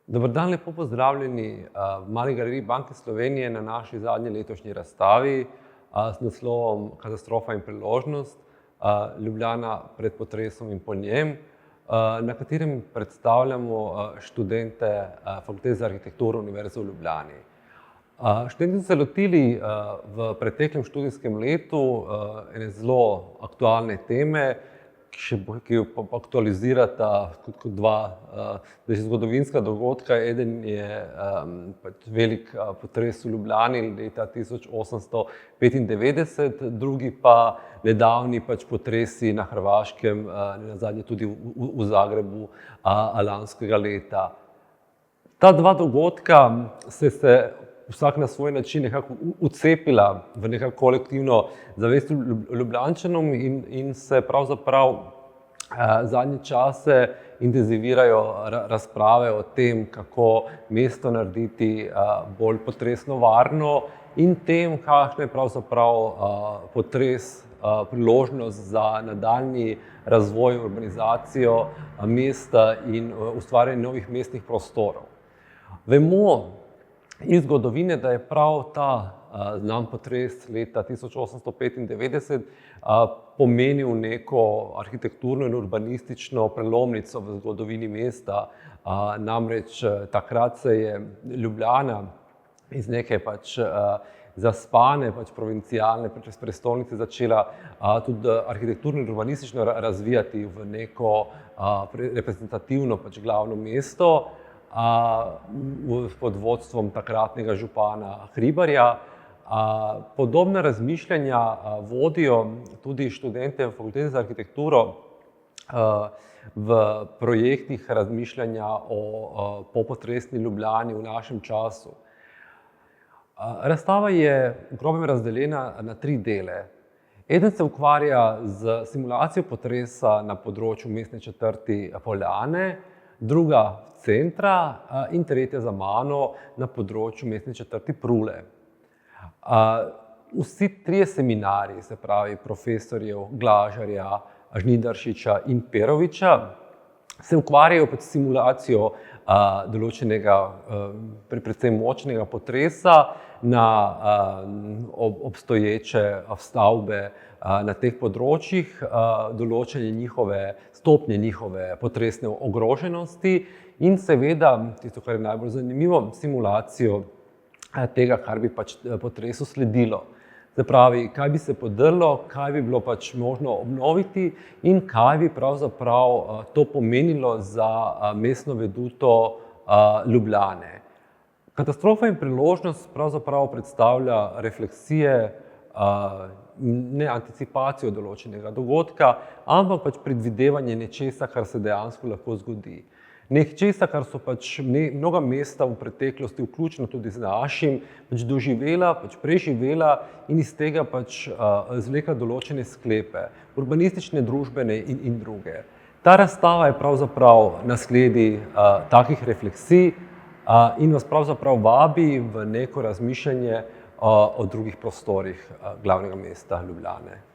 Dober dan, lepo pozdravljeni v Mali galeriji Banke Slovenije na naši zadnji letošnji razstavi z naslovom Katastrofa in priložnost, Ljubljana pred potresom in po njem, na katerem predstavljamo študente Fakultete za arhitekturo Univerze v Ljubljani. Študenti so se lotili v preteklem študijskem letu ene zelo aktualne teme, ki jo aktualizirata kot dva zgodovinska dogodka. Eden je velik potres v Ljubljani leta 1895, drugi pa nedavni potresi na Hrvaškem, nenazadnje tudi v Zagrebu lanskega leta. Ta dva dogodka se vsak na svoj način nekako vcepila v nekako kolektivno zavest Ljubljančanov in se pravzaprav zadnje čase intenzivirajo razprave o tem, kako mesto narediti bolj potresno varno in tem, kakšna je pravzaprav potres priložnost za nadaljnji razvoj, urbanizacijo mesta in ustvarjanje novih mestnih prostorov. Vemo iz zgodovine, da je prav ta znan potres leta 1895 pomenil neko arhitekturno in urbanistično prelomnico v zgodovini mesta. Namreč takrat se je Ljubljana iz neke zaspane provincialne prestolnice začela tudi arhitekturno in urbanistično razvijati v neko reprezentativno glavno mesto pod vodstvom takratnega župana Hribarja. Podobna razmišljanja vodijo tudi študente Fakultete za arhitekturo v projektih razmišljanja o popotresni Ljubljani v našem času. Razstava je v grobem razdeljena na tri dele. Eden se ukvarja z simulacijo potresa na področju mestne četrti Poljane, druga centra in tretja za mano na področju mestne četrti Prule. Vsi trije seminarji, se pravi profesorjev Glažarja, Žnidaršiča in Peroviča, se ukvarjajo s simulacijo določenega predvsem močnega potresa na obstoječe stavbe na teh področjih, določanje stopnje njihove potresne ogroženosti in seveda, tisto, kar je najbolj zanimivo, simulacijo tega, kar bi potresu sledilo. Se pravi, kaj bi se podrlo, kaj bi bilo možno obnoviti in kaj bi pravzaprav to pomenilo za mestno veduto Ljubljane. Katastrofa in priložnost pravzaprav predstavlja refleksije, ne anticipacijo določenega dogodka, ampak predvidevanje nečesa, kar se dejansko lahko zgodi. Nečesa, kar so mnoga mesta v preteklosti, vključno tudi z našim, doživela, preživela in iz tega izvlekla določene sklepe, urbanistične, družbene in druge. Ta razstava je pravzaprav nasledij takih refleksij in vas pravzaprav vabi v neko razmišljanje o drugih prostorih glavnega mesta Ljubljane.